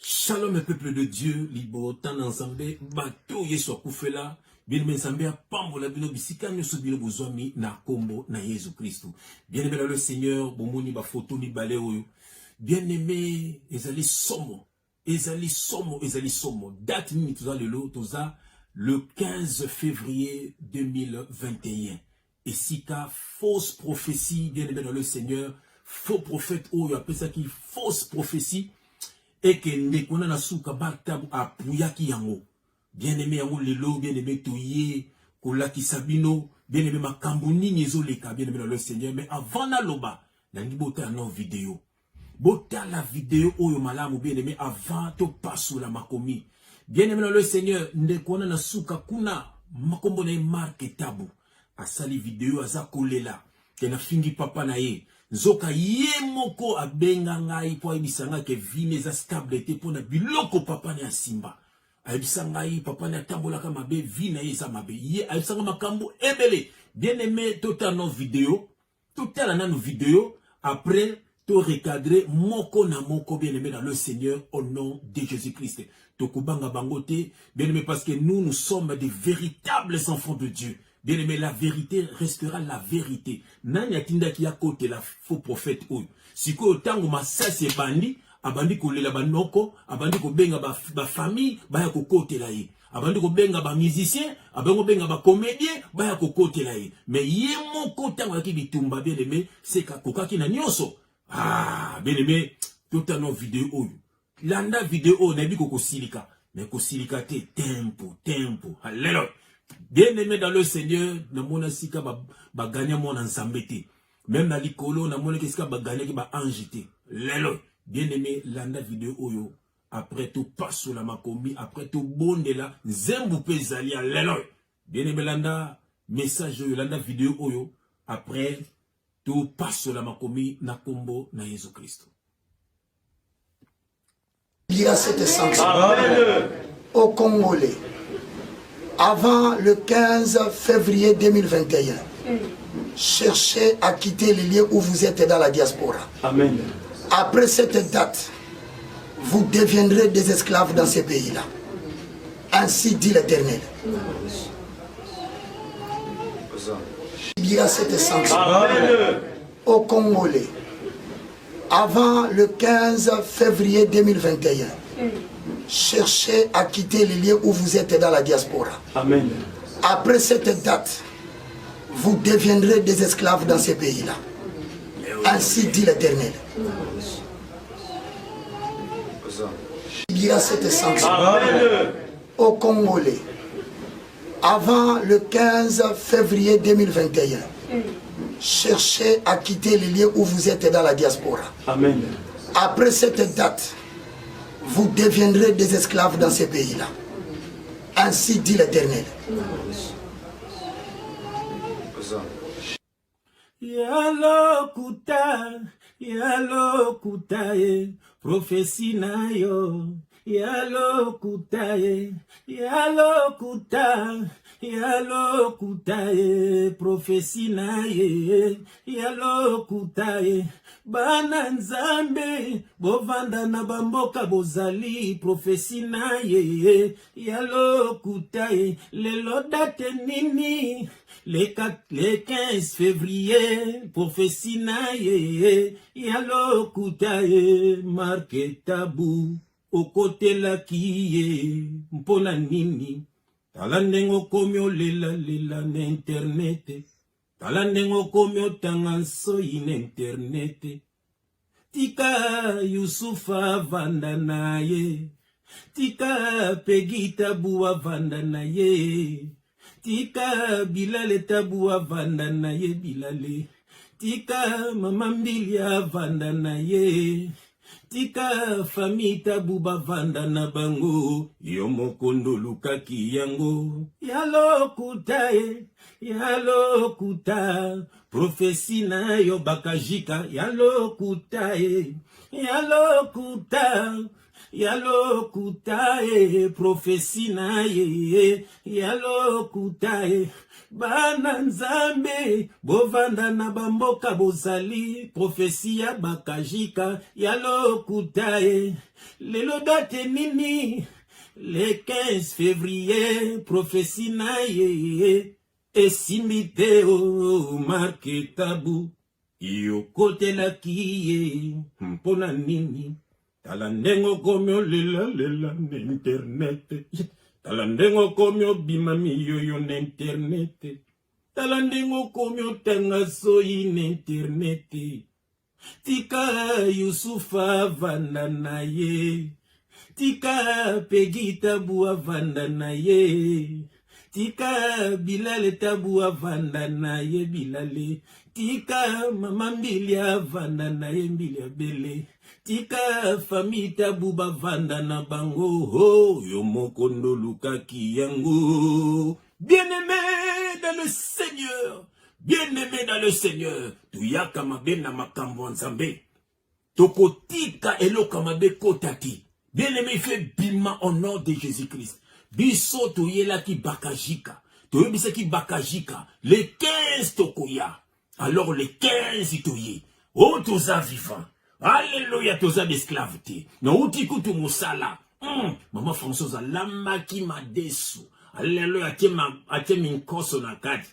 Shalom peuple de Dieu, libo tan ensemble, bato yeso kufela, bien aimé ensemble a pambola bino bisika nyoso bino bozwami na kombo na Jésus Christ. Bien aimé le Seigneur, bomoni ba photo ni balé oyo. Bien aimé, ezali somo, date ni toza lelo toza le 15 février 2021. Et si ka fausse prophétie, bien aimé dans le Seigneur, faux prophète oyo appelle ça qui fausse prophétie. Et que ndekona na suka batabu apuyaki yango. Bien aimé yango lelo, bien aimé toye, kolaki sabino, bien aimé makambo nini ezoleka, bien aimé dans le Seigneur. Mais avant na loba, nangi bota na vidéo. Bota la vidéo oyo malamu, bien aimé, avant to passo la makomi. Bien aimé dans le Seigneur, ndekona na suka kuna makombo na marque tabu. Asali vidéo aza kolela. Kena fingi papa na ye. Zoka ye moko abenga ngai po ayebisa ngai ke vine eza stable te pona biloko papa na simba. Ayebisa ngai papa na tambolaka mabe vine eza mabe. Ye ayebisa ngai makambo ebele. Bien aimé tota no vidéo. Tota la nano vidéo. Après to recadrer moko na moko bien aimé dans le Seigneur au nom de Jésus-Christ. Tokubanga bangote bien aimé parce que nous sommes des véritables enfants de Dieu. Bien aimé, la vérité restera la vérité. Nani atinda ki ya kote la faux prophète oyo. Siko tango masasi bandi, abandi kolela banoko, abandi ko benga ba famille, baya ko kote la ye. Abandi ko benga ba musicien, abandi ko benga ba comédien, baya ko kote la ye. Mais ye moko tango ya ki bitumba bien aimé, c'est ka kokaki na nyonso. Ah, bien aimé, tout un vidéo oyo. Landa vidéo na bi ko silika, mais ko silika te tempo. Alléluia. Bien aimé dans le Seigneur, na mona sika ba gagner mon ensambete. Même na likolo na mona sika ba gagner ki ba anjité. Lelo. Bien aimé landa vidéo oyo. Après tout passe sur la makomi, après tout bonde la zembu pezali a lelo. Bien aimé landa message oyo, landa vidéo oyo. Après tout passe sur la makomi na kombo na Jésus Christ. Il y a cette sanction au Congolais. Avant le 15 février 2021, cherchez à quitter les lieux où vous êtes dans la diaspora. Amen. Après cette date, vous deviendrez des esclaves dans ces pays-là. Ainsi dit l'Éternel. Il y a cette sanction au Congolais. Avant le 15 février 2021, cherchez à quitter les lieux où vous êtes dans la diaspora. Amen. Après cette date, vous deviendrez des esclaves dans ces pays-là. Ainsi dit l'Éternel. Il y a cette sanction au Congolais. Avant le 15 février 2021, cherchez à quitter les lieux où vous êtes dans la diaspora. Amen. Après cette date, vous deviendrez des esclaves dans ces pays-là. Ainsi dit l'Éternel. Yalo kutaye, prophétie na yo. Yalo kutaye, prophétie na ye. Yalo kutaye, bana nzambe, bovanda na bamboka bozali, prophétie na ye. Yalo kutaye, lelo date nini, le 15 février, prophétie na ye. Yalo kutaye, marque tabu. Okotela kiye mpona nini tala ndengo komi olela na internet tala ndengo komi otanga nsoyi na internet tika Yusufa vanda na ye tika Pegi Tabu vanda na ye tika Bilale Tabu vanda na ye Bilale tika Mama Mbilia vanda na ye tika famille Tabu bavanda na bango yo mokondo lukaki yango yalo kuta prophétie na yo bakajika yalo kuta yalokuta prophétie na yalokuta bana nzambe bovanda na bamboka bozali prophétie ya bakajika yalokuta lelo date nini le 15 février prophétie na esimite marke tabu yokotelaki ye mpona nini tala ndengo komi olela na internet tala ndengo komi obima miyoyo na internet tala ndengo komi otanga soyi na internet tika Yusufa vanda na ye tika Pegi Tabu avanda na ye tika Bilale Tabu avanda na ye Bilale tika Mama Mbili avanda na ye Mbili abele tika Famille Tabu bavanda na bango oh, yo mokondo lukaki yango. Bien-aimé dans le Seigneur, bien-aimé dans le Seigneur, tuyaka mabe na makambo nzambe toko tika eloka mabe kotati. Bien-aimé, il fait bima au nom de Jésus-Christ. Biso toyela ki bakajika. Toyebisa ki bakajika. Le 15 tokoya. Alors le 15 toye. Oh, toza vivant. Alléluia, toza d'esclaveté. Non, utikutu musala. Maman Françoise, lama ki madesu. Alléluia, ake minkoso na kati.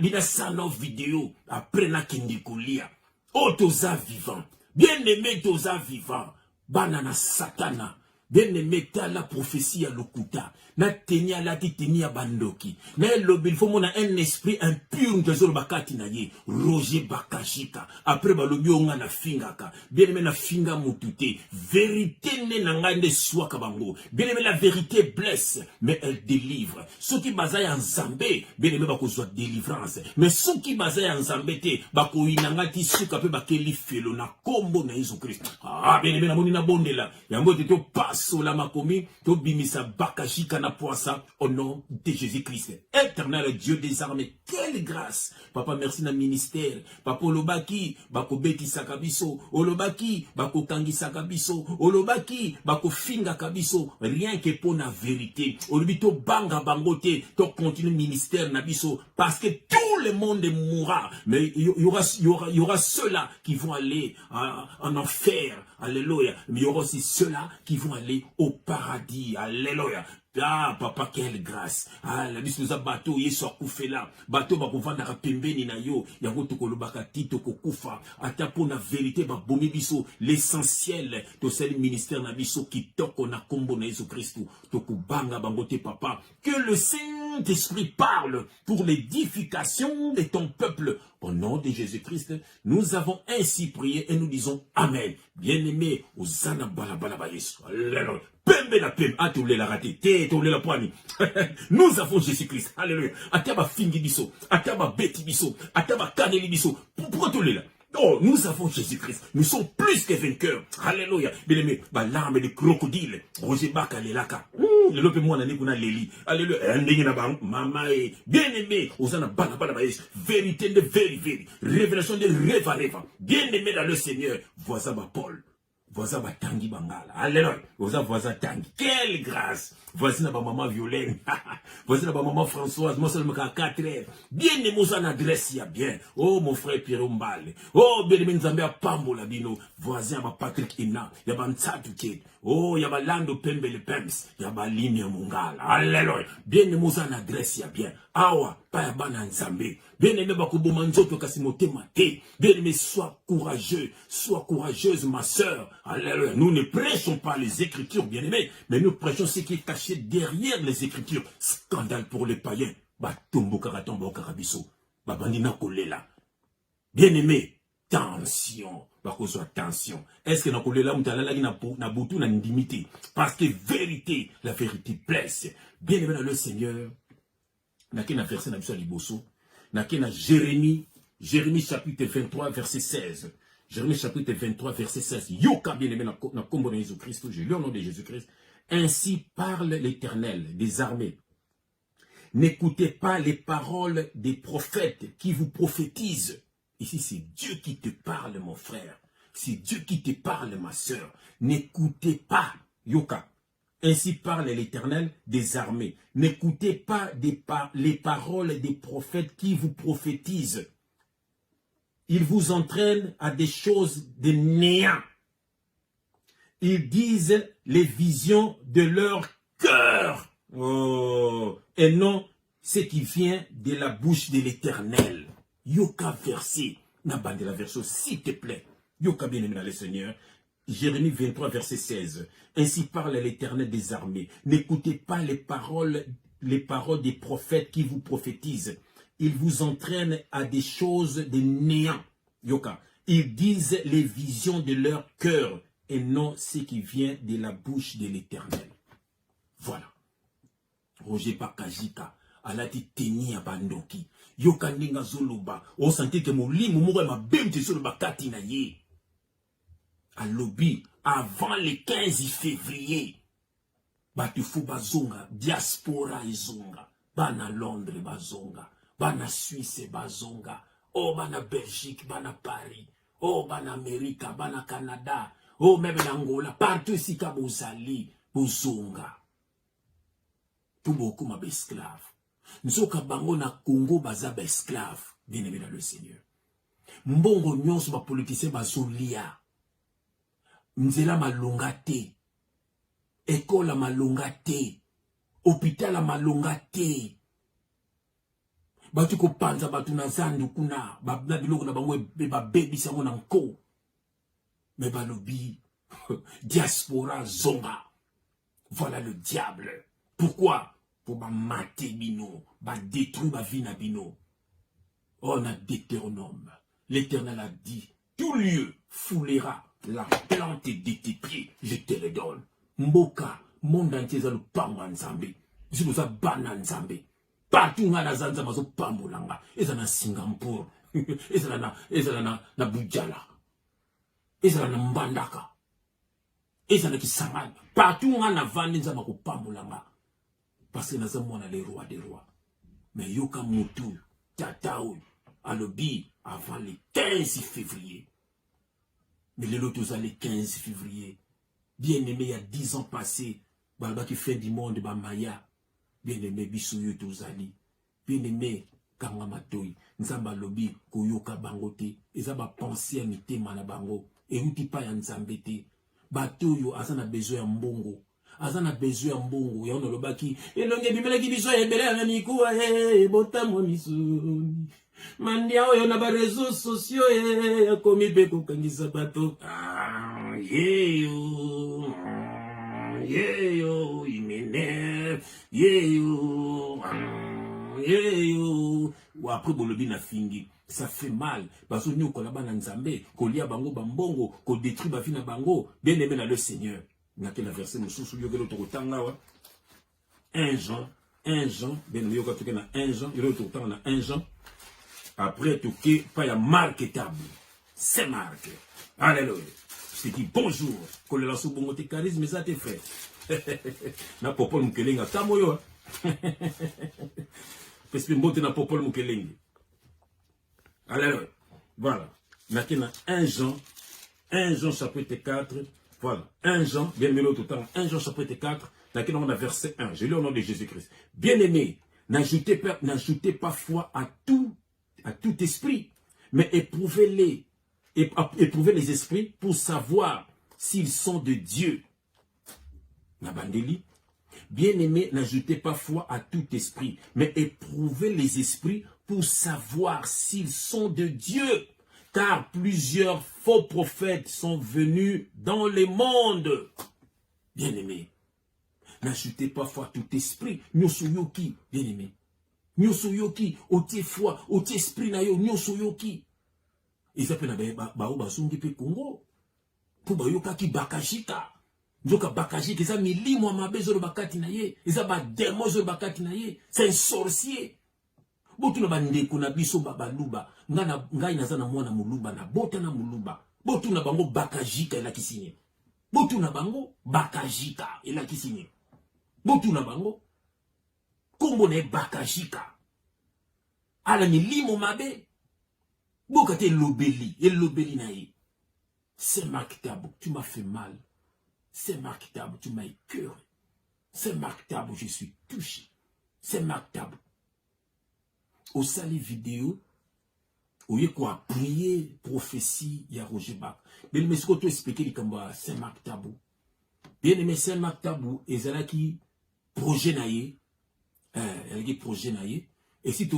Bina sana vidéo. Après na kindikulia. Oh, toza vivant. Bien-aimé, toza vivant. Banana satana. Bien-aimé, ta la prophétie à l'okuta. Na tenia la ti tenia bandoki. Na lobil faut mon un esprit impur n'tezolo bakati na ye. Roger bakashika. Après balobi onga na fingaka. Bien-aimé na finga mutute. Vérité ne nangande soa kabango. Bien-aimé, la vérité blesse, mais elle délivre. Ceux qui basaient en zambé, bien-aimé bako soit délivrance. Mais ceux qui basaient en zambé te, bako inangati suka pe bakeli felo na kombo na Jésus Christ. Ah, bien-aimé na moni na bondela. Yango te to passo la makomi, to bimisa bakashika na poissa au nom de Jésus-Christ. Éternel Dieu des armées, quelle grâce. Papa, merci na ministère. Papa, olobaki, bako beti sakabiso. Olobaki, bako kangi sakabiso. Olobaki, bako finga kabiso. Rien que pour la vérité. Olobito banga bangote, to continue ministère nabiso. Parce que tout le monde mourra. Mais il y aura ceux-là qui vont aller en enfer. Alléluia. Mais il y aura aussi ceux-là qui vont aller au paradis. Alléluia. Ah, papa, quelle grâce. Ah, la bis nous a bateau, yeso akufe là. Bateau, ba kovanda ka pembeni na yo. Yango toko lobaka tito kokufa. Ata po na vérité, ba bomi biso. L'essentiel, to sel ministère na biso, ki toko na kombo na Jésus Christ. Toko banga bangote papa. Que le Saint-Esprit parle pour l'édification de ton peuple. Au nom de Jésus-Christ, nous avons ainsi prié et nous disons Amen. Bien-aimé, Osana Balabala Yesu. Alléluia. Pembe la pembe, atoulé la raté, toulé la poignée. Nous avons Jésus-Christ. Alléluia. Ataba fingi biso, ataba beti biso, ataba kaneli biso. Pourquoi toulé là? Oh, nous avons Jésus-Christ. Nous sommes plus que vainqueurs. Alléluia. Bien-aimé, ba larme de crocodile. Roger Baka lelaka. Le lope moi na nekuna leli. Alléluia. Ndenge na ba mama e. Bien-aimé, osana bana bana ba yes. Vérité de vérité. Révélation de reva. Bien-aimé dans le Seigneur. Voici ma Paul. Voici ma Tangi Bangala. Alléluia. Voici Tangi. Quelle grâce. Voici ma maman Violaine. Voici ma maman Françoise. Moi seulement qu'à 4 heures. Bien aimé, mon adresse y a bien. Oh, mon frère Pierre Mbale. Oh, bien aimé, Nzambe a Pambo la bino. Voisin ma Patrick Ina. Yaba Ntsatuke. Oh, yaba Lando Pembe le Pems. Yaba Linia Mungala. Alléluia. Bien aimé, mon adresse y a bien. Awa, pa yaba na Nzambe. Bien aimé, bakubo manzoto kasimote mate. Bien aimé, sois courageux. Sois courageuse, ma sœur. Alléluia. Nous ne prêchons pas les Écritures, bien aimé, mais nous prêchons ce qui est caché derrière les Écritures. Scandale pour les païens. Batombo karatombo karabiso. Babandina kolela. Bien aimé, tension. Bakoso attention. Est-ce que na kolela mutalala na butu na ndimité? Parce que vérité, la vérité blesse. Bien aimé dans le Seigneur. Nake na verset na biso liboso. Nake na Jérémie chapitre 23 verset 16. Jérémie chapitre 23 verset 16. Yoka bien aimé na kombo de Jésus-Christ. Je lis au nom de Jésus-Christ. Ainsi parle l'Éternel des armées. N'écoutez pas les paroles des prophètes qui vous prophétisent. Ici, c'est Dieu qui te parle, mon frère. C'est Dieu qui te parle, ma sœur. N'écoutez pas, Yoka. Ainsi parle l'Éternel des armées. N'écoutez pas les paroles des prophètes qui vous prophétisent. Ils vous entraînent à des choses de néant. Ils disent les visions de leur cœur. Oh, et non ce qui vient de la bouche de l'Éternel. Yoka verset. N'a pas de la version, s'il te plaît. Yoka bien-aimé dans le Seigneur. Jérémie 23, verset 16. Ainsi parle l'Éternel des armées. N'écoutez pas les paroles des prophètes qui vous prophétisent. Ils vous entraînent à des choses de néant. Yoka. Ils disent les visions de leur cœur et non ce qui vient de la bouche de l'Éternel. Voilà. Roger Bakajika. Alati teni abandoki. Yoka ninga zoloba. O senti que molimo moué ma bemte sur le bakati na ye. À lobby, avant le 15 février, Batufou bazonga, diaspora izonga, bana Londres bazonga, bana Suisse bazonga, oh bana Belgique, bana Paris, oh bana Amérique, bana Canada, oh même l'Angola, partout ici ka bozali, bozonga. Tout beaucoup ma esclave. Nzoka bango na Congo bazaba esclave, bien aimé dans le Seigneur. Mbongo nyonso ba politicien bazolia. Nzela malonga te, école malonga te, hôpital malonga te. Batu ko panza batu na zandu kuna, na biloko na bango ba baby sango na nko. Mais balobi, diaspora zonga. Voilà le diable. Pourquoi? Pour ba mater bino, ba détruire ba vie na bino. On a Deutéronome. L'Éternel a dit, tout lieu foulera la plante de tes pieds, je te le donne. Mboka, monde entier za le pamba nzambe. Je nous a bana nzambe. Partout nga na zanza mazo pambulanga. Eza na Singapour. Eza na Bujala. Eza na Mbandaka. Eza na Kisangani. Partout nga na vandi nzamba ko pambulanga. Parce que naza mwana les rois des rois. Mais yoka mutu, tataou, alobi avant le 15 février. Mais les lotos le 15 février. Bien aimé, il y a 10 ans passés. Balba qui fait du monde, Maya. Bien aimé, Bissouyo Tozali. Bien aimé, Kangamatoy. Nzamba lobi, Koyoka Bangote. Ezaba pensée à mité Manabango. Et outi pa ya Nzambete. Batoyo, Azana besoin ya mbongo. Azana besoin ya mbongo. Ya ono lobaki. Elonge bimele ki besoin ya bele ya mikuwa. Botamo misuni. Mandia oyo na ba réseaux sociaux akomi beko kangisa bato yeyo imene yeyo wa après bolobi na fingi ça fait mal baso nyoko la bana nzambe kolia bango bambongo ko détruire ba fina bango bien aimé dans le Seigneur na quel verset mususu yokelo to kotanga wa 1 Jean bien aimé yoko to na 1 Jean yoko to kotanga na 1 Jean. Après tout qui pas ya marketable, c'est marque. Alléluia. Je te dis bonjour. Quand le lasso bon tes charisme ça te fait. Na popol mukelenga tamoyo. Parce que mbote na popol mukelenga. Alléluia. Voilà. Maintenant 1 Jean chapitre 4. Voilà. 1 Jean, bien aimé l'autre temps. 1 Jean chapitre 4. Maintenant on a verset 1. Je lis au nom de Jésus-Christ. Bien aimé, n'ajoutez pas foi à tout esprit, mais éprouvez les esprits pour savoir s'ils sont de Dieu. Nabandeli. Bien-aimé, n'ajoutez pas foi à tout esprit, mais éprouvez les esprits pour savoir s'ils sont de Dieu. Car plusieurs faux prophètes sont venus dans le monde. Bien-aimé, n'ajoutez pas foi à tout esprit. Nyosuyoki, bien-aimé. Nyoso yoki, otie foi, otie esprit na yo, nyoso yoki. Ils appellent ba bazungi pe Congo. Pour ba yoka ki bakajika. Njoka bakajika, ils a milimo mabezo le bakati na ye. Ils a ba démon le bakati na ye. C'est un sorcier. Botu na bandeko na biso babaluba. Ngai nazana mwana muluba na bota na muluba. Botu na bango bakajika ela kisinye. Botu na bango bakajika ela kisinye. Botu na bango Kombo ne bakajika. Ala ni limo mabe. Boka te lobeli. E lobeli na ye. C'est Marc Tabou, tu m'as fait mal. C'est Marc Tabou, tu m'as écœuré. C'est Marc Tabou, je suis touché. C'est Marc Tabou. Au sali vidéo, où il y a quoi prier prophétie, il y a Roger Bach. Mais le monsieur tu expliquer comme c'est Marc Tabou. Bien aimé, c'est Marc Tabou, et c'est là qui projet naïe, projet naïe. Et si tu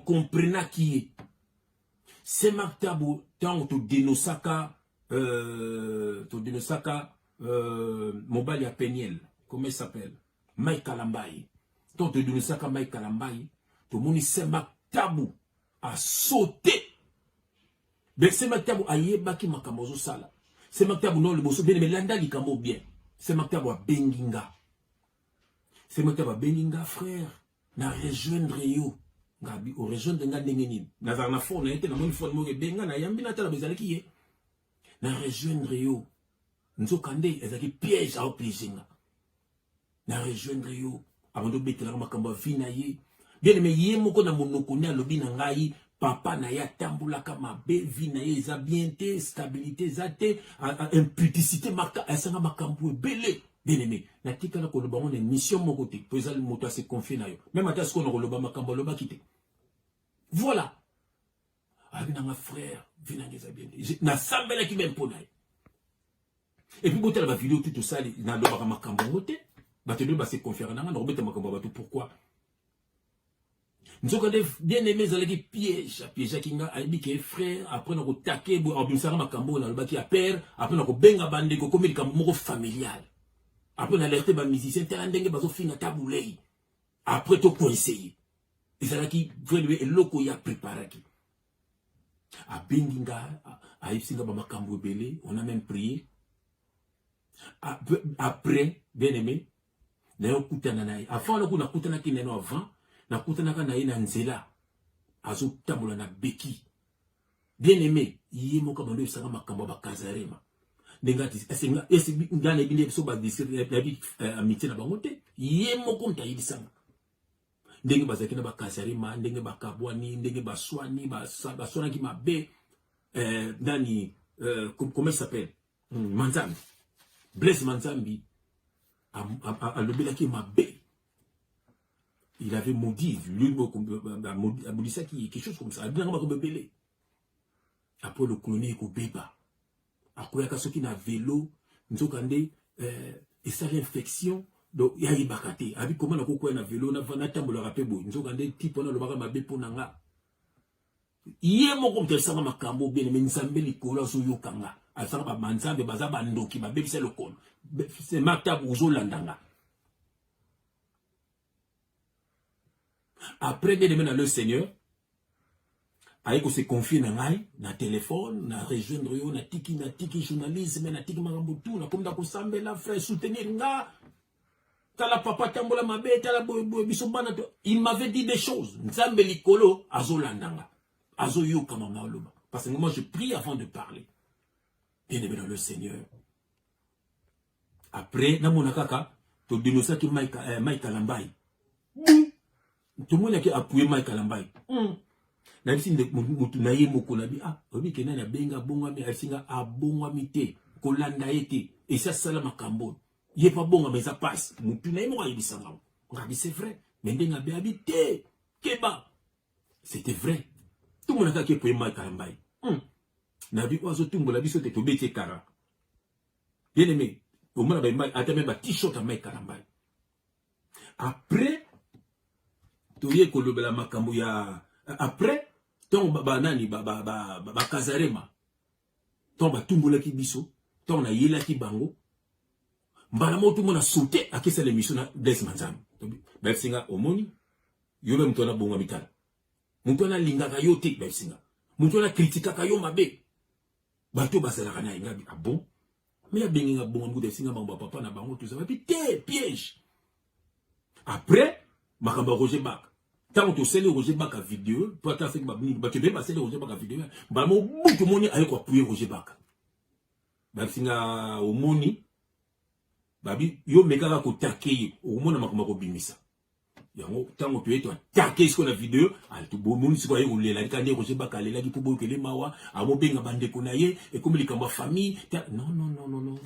comprends qui est, c'est Marc Tabou, tant tu dénonçaka, Mobile à Peniel, comment il s'appelle? Mike Kalambaye. Tant tu dénonçaka Mike Kalambaye, tout le monde c'est Marc Tabou a sauté. Mais c'est Marc Tabou a yébaki makamozo sala. C'est Marc Tabou non le bosso bien, mais l'anda li kamo bien. C'est Marc Tabou a benginga. C'est Marc Tabou a benginga, frère. Na rejoindre yo. Ngabi o rejoindre nga ndengeni. Na za na fond na été na mon fond mo benga na yambi na tala bezali ki ye. Na rejoindre yo. Nzokande ezaki piège a opiéger. Na rejoindre yo. Avant de betela makambo vina ye. Bien aimé yé moko na monoko na lobi na ngai papa na ya tambula kama be vina ye za bien te stabilité za te imputicité maka esanga makambo belé. Bien aimé, na tika na koloba on mission mon côté, pour le moto se confier na yo. Même ata ce qu'on koloba makambo loba kité. Voilà. Ah vina ma frère, vina ngeza bien. Na sambela ki même pona. Et puis botel ba vidéo tout ça na loba makambo ngote, ba te ba se confier na ngana robeta makambo ba tout pourquoi. Nous avons bien aimé les pièges qui nga aibi que frère après nous taquer pour obtenir ma cambo na le baki à père après nous benga bande ko comme il cambo familial après on alerter ba musicien tel ndenge bazo finga taboulei après to conseiller et ça qui vrai loko ya préparé qui a benginga a isinga ba makambo belé on a même prié après bien aimé na yo kutana na avant le coup na kutana ki neno avant na kutanaka na ina nzela azo tambola na beki bien aimé yé moka bando isanga makambo ba kazarema ndengati esenga esi ngane binde so ba disiri na bi amitié na bango te yé moko mtayibisanga ndenge bazaki na ba kazarema ndenge ba kabwani ndenge ba swani ba swani ki mabe nani comment il s'appelle Manzambi Blaise Manzambi a lobela ki mabe. Il avait maudit, lui, maudit ça, quelque chose comme ça. Après le colonie, il béba. Après, il y a ceux qui ont vélo, nous avons et ça l'infection, donc il y a eu bakate. Avec comment on a vélo, on a un temps pour le rappeler, nous avons des types, on a le baga mabé pour nanga. Yé mo comme tel sama makambo bien, mais nzambe likola zo yokanga. Asanga ba manzambe baza bandoki, ba bebisa le kon. C'est maktab uzo landanga. Après, bien aimé dans le Seigneur, avec se confier dans na téléphone, na rejoindre yo, na tiki journalisme, na tiki marambutu, na comme da kosambe la frère soutenir nga. Tala papa tambola mabe, tala bisobana. Il m'avait dit des choses. Nzambe likolo azolandanga, azoyo kamanga oloba. Parce que moi je prie avant de parler. Bien aimé dans le Seigneur. Après, na monakaka, to dénoncer ki Mike Kalambaye. Tout le monde a appuyé Mike Kalambaye. Na si mutu na ye moko na bi obi ke na benga bonga mi asinga abonga mité ko landa ete et ça sala makambo. Yé pas bonga mais ça passe. Mutu na ye mo ayibisanga. Ngabi c'est vrai. Mais ndenga be habité keba. C'était vrai. Tout le monde a appuyé Mike Kalambaye. Na bi ozo tumbola biso te to bete kara. Bien aimé, au moins ba atame ba t-shirt à Mike Kalambaye. Après toye kolobela makambo ya après ton banani ba kazarema ton ba tumbola ki biso ton na yela ki bango mbala moto mona sauter akisa l'émission na Blaise Manzambi ba singa omoni yo même tona bonga mitala mutona lingaka yo te ba singa mutona kritikaka yo mabe bato basala kana ingabi bon mais ya benga bonga mude singa bango papa na bango tout ça te piège après makamba Roger Bach. Tant que tu Roger Bach à vidéo, toi tu as fait tu peux passer Roger Bach à vidéo. Bah mon bout moni avec quoi appuyer Roger Bach. Bah singa au moni. Babi yo meka ko taquer au mona makamba ko bimisa. yango tango tu eto attaquer sur la vidéo al to bomu si ko yele la kande Roger Baka lela ki pobo kele mawa amo benga bande ko na ye et comme likamba famille non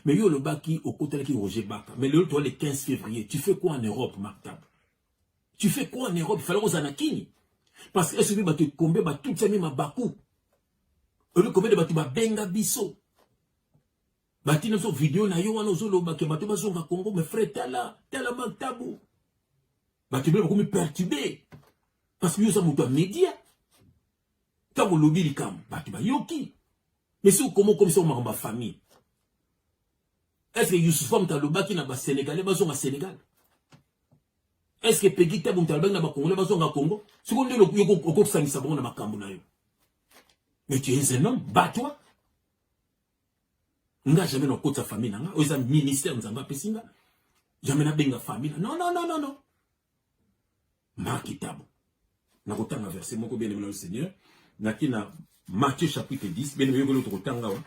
mais yo le baki au côté qui Roger Baka mais le toi le 15 février tu fais quoi en Europe Maktab? Tu fais quoi en Europe? Il fallait aux anakini parce que celui batu kombe ba tout ça même baku le kombe de batu ba benga biso bati na so vidéo na yo wana ozolo baki batu bazonga Congo mais frère tala Maktabu batu bele ko me perturber parce que yo ça muto média ta ko lobi likam batu ba yoki mais c'est comment comme ça on ma famille. Est-ce que Youssouf Mtalobaki na ba Sénégalais bazonga Sénégal? Est-ce que Peggy Tabou Mtalobaki na ba Congolais bazonga Congo? Si on dit le yoko sangisa bon na makambo na yo. Mais tu es un homme, bats-toi. Nga jamais no kota famille nga, oza ministère nzamba pesinga. Jamais na benga famille. Non. Marki Tabou. Na kotanga verset moko bien aimé le Seigneur. Nakina Matthieu chapitre 10, bien aimé ko kotanga wa.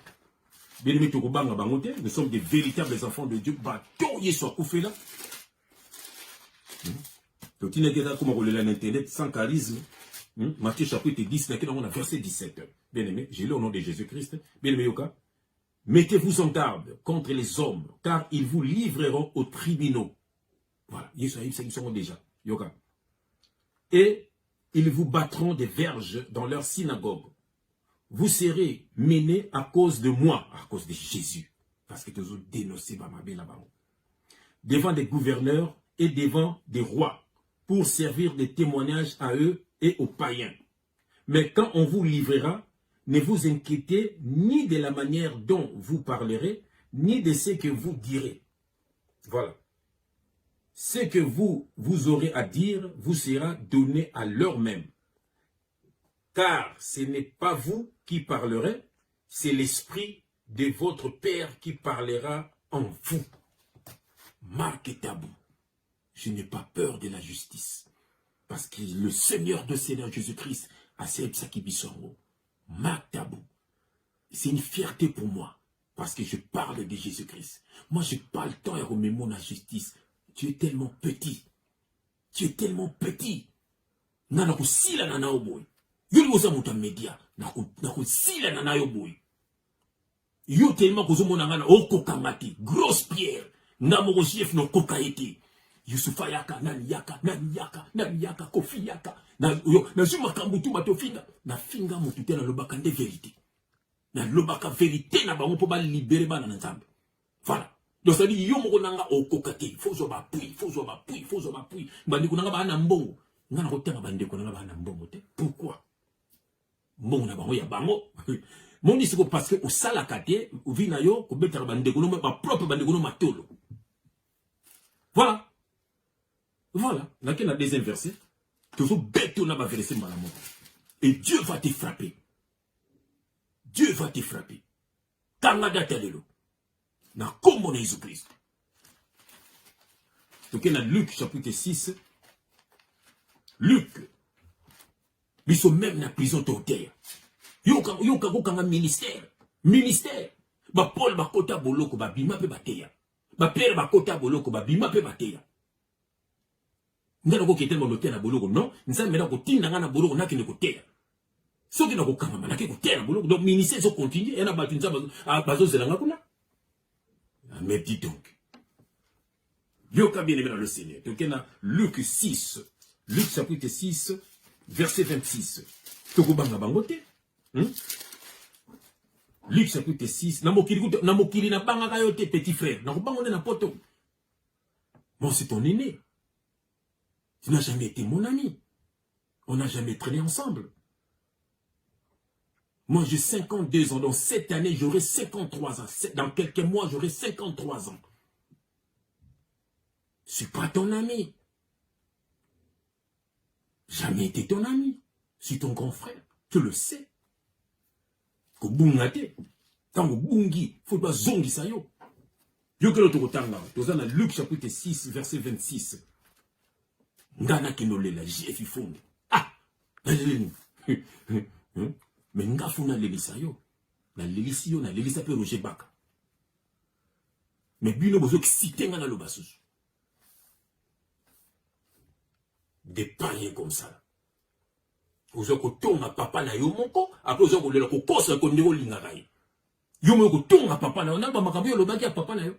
Bien aimé tokobanga bangote, nous sommes des véritables enfants de Dieu. Bato yeso koufela. Totine keta comme on l'internet sans charisme. Matthieu chapitre 10, là, on a verset 17. Bien aimé, j'ai lu au nom de Jésus-Christ. Bien aimé, Yoka. Mettez-vous en garde contre les hommes, car ils vous livreront aux tribunaux. Voilà, ils sont déjà. Yoka. Et ils vous battront des verges dans leur synagogue. Vous serez menés à cause de moi, à cause de Jésus. Parce que tous dénoncé là-bas. Devant des gouverneurs et devant des rois, pour servir de témoignage à eux et aux païens. Mais quand on vous livrera, ne vous inquiétez ni de la manière dont vous parlerez, ni de ce que vous direz. Voilà. Ce que vous aurez à dire vous sera donné à l'heure même. Car ce n'est pas vous qui parlerez, c'est l'esprit de votre Père qui parlera en vous. Marque tabou. Je n'ai pas peur de la justice. Parce que le Seigneur de Seigneur Jésus-Christ a servi sa kibisongo. Marque tabou. C'est une fierté pour moi. Parce que je parle de Jésus-Christ. Moi, je n'ai pas le temps à remémorer la justice. Tu es tellement petit. Tu es tellement petit. Nana kusila nana oboy. Yuli wosa muta media. Na kusila nana oboy. Yo tellement kuzumo nangana oko kamati. Grosse pierre. Namoro chef no kokaiti. Youssoufa yaka, nani yaka, kofi yaka. Na zuma kambutu batofinga. Na finga mutute na lobaka nde vérité. Na lobaka vérité na bango po ba libérer bana na nzambe. Voilà. Donc ça dit yo moko nanga okokate, faut zo ba pui. Bandi kunanga ba na mbongo. Ngana ko tenga bandi kunanga ba na mbongo te. Pourquoi? Mbongo na bango ya bango. Mon dit c'est parce que au salakate, au vina yo ko betara bandi kunanga ba propre bandi kunanga matolo. Voilà. Voilà. Là qu'il y a un deuxième verset. Toujours bête on a ba verset malamon. Et Dieu va te frapper. Dieu va te frapper. Tangada telelo. Na kombo na Jésus-Christ. Donc dans Luc chapitre 6. Luc. Ils sont même dans la prison torture. Yo kanga ministère. Ministère. Ba Paul ba kota boloko ba bima pe bateya. Ba Pierre ba kota boloko ba bima pe bateya. Ndana ko ketel mo lotea na boloko non. Nza mena ko tinda nga na boloko na kine ko teya. Soki na ko kanga manake ko teya na boloko. Donc ministère so continue et na batunza bazo zelanga kuna. Mais dis donc, Dieu a bien aimé dans le Seigneur. Donc, il y a Luc 6, Luc chapitre 6, verset 26. Luc chapitre 6, Namokili na banga kayote, petit frère. Nakobango na poto. Bon, c'est ton aîné. Tu n'as jamais été mon ami. On n'a jamais traîné ensemble. Moi, j'ai 52 ans. Dans cette année, j'aurai 53 ans. Dans quelques mois, j'aurai 53 ans. Je ne suis pas ton ami. Jamais été ton ami. Je suis ton grand frère. Tu le sais. Ko bungate. Tango bungi. Faut pas zongi sa yo. Yo que l'autre tanga. Dans Luc chapitre 6, verset 26. Ngana kinole la jefi fonde. Ah! Mais nga funa lelisa yo. Na lelisi yo, na lelisa pe Roger Baka. Mais bino bozo ki sitenga na lobasus. des païens comme ça. Vous avez un papa na yo moko, après vous avez un kosa kondiro lingarai. Yo moko tonga papa na yo, na ba makambo yo lobaki ya papa na yo.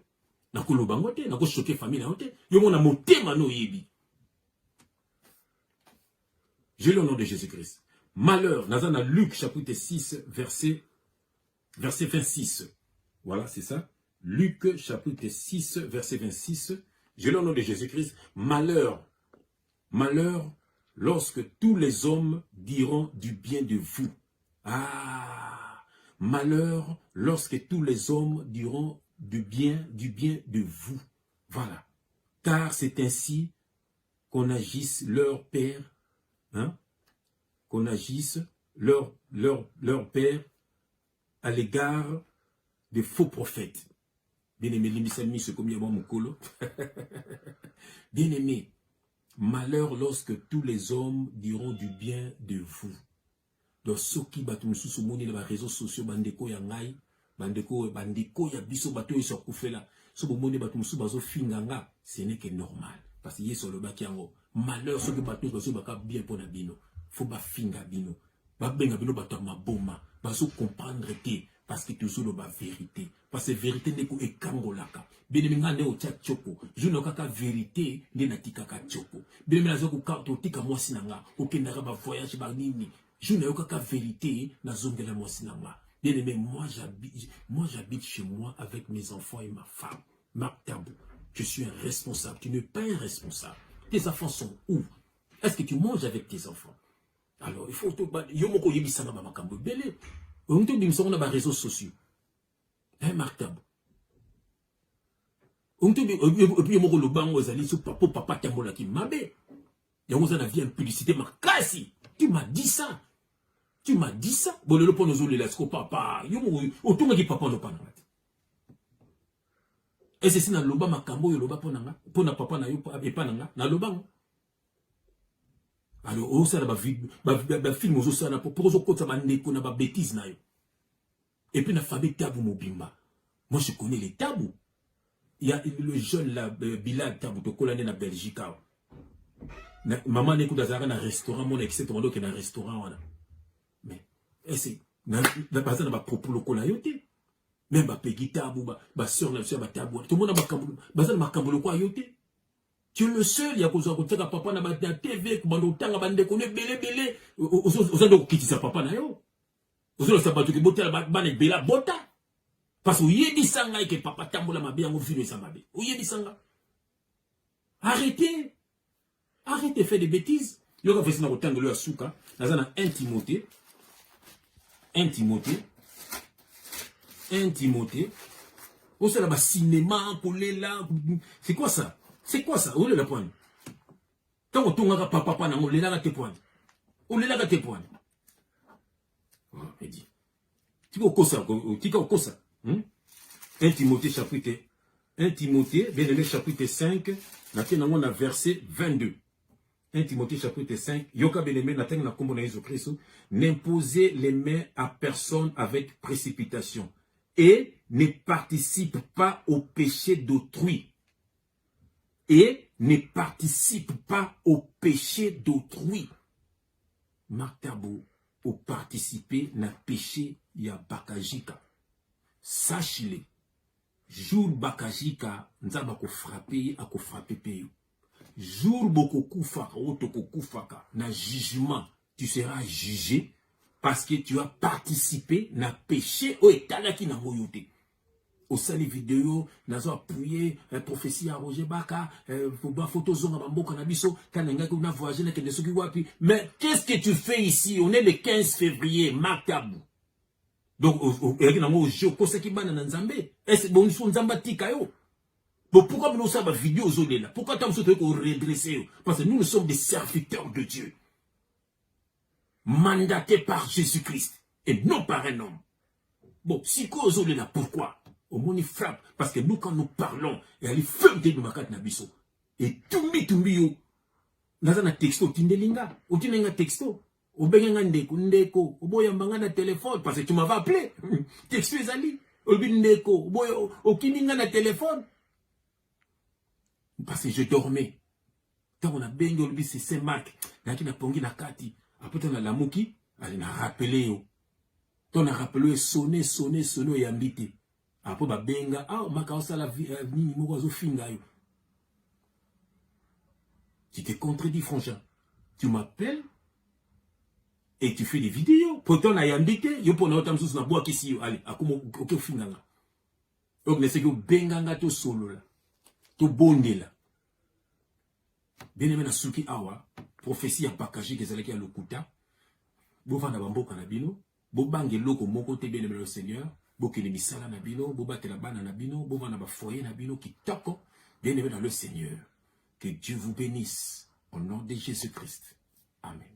Na ko lobango te, na ko choquer famille na yo te. Yo mona motema no yebi. J'ai le nom de Jésus-Christ. Malheur, Nazana Luc chapitre 6 verset 26. Voilà, c'est ça. Luc chapitre 6 verset 26. J'ai le nom de Jésus-Christ. Malheur, malheur, lorsque tous les hommes diront du bien de vous. Ah, malheur, lorsque tous les hommes diront du bien de vous. Voilà. Car c'est ainsi qu'on agisse leur père, hein, qu'on agisse leur père à l'égard des faux prophètes. Bien-aimé, bien-aimé, malheur lorsque tous les hommes diront du bien de vous. Donc, ceux qui battent sur les réseaux sociaux, bandeko ya ngai, bandeko ya biso bato yo sur kufela, so bomone battu sur bazo finganga, ce n'est que normal. Parce que yeso le bakiango, malheur ceux qui battu sur baka bien pour na bino, faut ba finga bino, ba benga bino bato maboma, bazo comprendre que parce que toujours la vérité, parce que vérité n'est que ekangolaka. Bien nga ne o tia choko, je ne kaka vérité ne na tikaka choko. Bien na zo ko to tika mwasi nanga, o kendaka ba voyage ba nini. Je n'ai aucun vérité dans la zone de la Mosinanga. Bien aimé, moi j'habite chez moi avec mes enfants et ma femme. Marc Tabou, je suis un responsable. Tu n'es pas un responsable. Tes enfants sont où? Est-ce que tu manges avec tes enfants? Alors, il faut que Yomoko Yebisanga Makambo Bele. On te dit que nous avons des réseaux sociaux. Hein, Marc Tabou? On te dit que Yomoko Lobango Zali, papa Tambola qui m'abe. Yomoko Zana vient publicité, ma casse. Tu m'as dit ça. Tu m'as dit ça. Bon, le pont nous les papa. Autour de papa no pananga. Et c'est si na loba makambo yo loba ponanga. Pona papa na yo e pananga na loba. Alors on ça ba film aux ça na pour zo kota ba ndeko na ba bêtise na yo. Et puis na famille Tabou Mobimba. Moi je connais les Tabou. Il y a le jeune là Bilal Tabou to kolane na Belgique. Maman n'écoute dans un restaurant, mon excès, on doit un restaurant. Mais, c'est, n'a pas de propos locaux là, yoté. Même ma pégita, ma soeur, la soeur, ma tabou. Tout le monde a ma cambolo quoi, yoté. Tu es le seul, il y a cause de papa na la TV, comme on t'a bande connaît, belé, aux autres qui disent papa na yo. Aux autres, ça va te botter la bande bela bota. Parce que yédi sanga et que papa tambola ma bien, on vit le samabe. Ou yédi sanga. Arrêtez. Arrêtez de faire des bêtises. Il y a fait autant de leur souka. Dans un 1 Timothée. 1 Timothée. 1 Timothée. Oh, c'est là-bas, cinéma, collé là. C'est quoi ça? C'est quoi ça? Où est la poigne? Quand on tourne à papa, on est là à tes poignes. On est là à tes poignes. Oh, il dit. Tu vois, ça? Tu vois, ça? 1 Timothée, chapitre 1 Timothée, bien aimé, chapitre 5. On a verset 22. 1 Timothée chapitre 5, Yoka Benemé, Nathan na kombo na Jésus Christ, n'imposez les mains à personne avec précipitation et ne participe pas au péché d'autrui. Et ne participe pas au péché d'autrui. Martabo, au participer na péché ya bakajika. Sache-le. Jour bakajika, nzaba ko frapper, a ko frapper peyo. Jour boko kufaka, otoko kufaka, na jugement, tu seras jugé parce que tu as participé na péché au etalaki na moyote. Au sali vidéo, nazo appuyé, prophétie à Roger Baka, photo zonga bamboka na biso, kananga ko na voyager na kende soki wapi. Mais qu'est-ce que tu fais ici? On est le 15 février, Martabou. Donc, au joko seki bana na nzambe. Est-ce bon son nzamba tika yo? Pourquoi nous sommes vidéo aux là? Pourquoi nous sommes redressés? Parce que nous sommes des serviteurs de Dieu. Mandatés par Jésus-Christ. Et non par un homme. Bon, si quoi aux là, pourquoi? Au moins il frappe. Parce que nous, quand nous parlons, et elle est femme de Numakat Nabiso. Et tumbi yo. Nazana texto, tindelinga. Ou tindelinga texto. Ou benga ndeko. Ou boyambanga na téléphone. Parce que tu m'avais appelé. Texto ezali. Ou ndeko. Ou kininga na téléphone. Parce que je dormais. Tant na bengi olobi c'est Saint-Marc. Naki na pongi na kati. Après ton a lamuki, allez na rappeler yo. Ton a rappelé sonner et ambité. Après ba benga, ah maka osala ni moko zo finga yo. Tu te contredis franchement. Tu m'appelles et tu fais des vidéos. Pourtant na yambité, yo pona otam sous na bois kisi yo. Allez, akomo oké finga nga. Donc ne c'est que benga nga to solo la. To bonde la. Bien aimé na suki awa, prophétie a pakagé que zalaki a lokuta. Bo vanda bamboka na bino, bo bange loko moko te bien aimé le Seigneur, bo kene misala na bino, bo batela bana na bino, bo vanda ba foyer na bino qui toko, bien aimé dans le Seigneur. Que Dieu vous bénisse au nom de Jésus-Christ. Amen.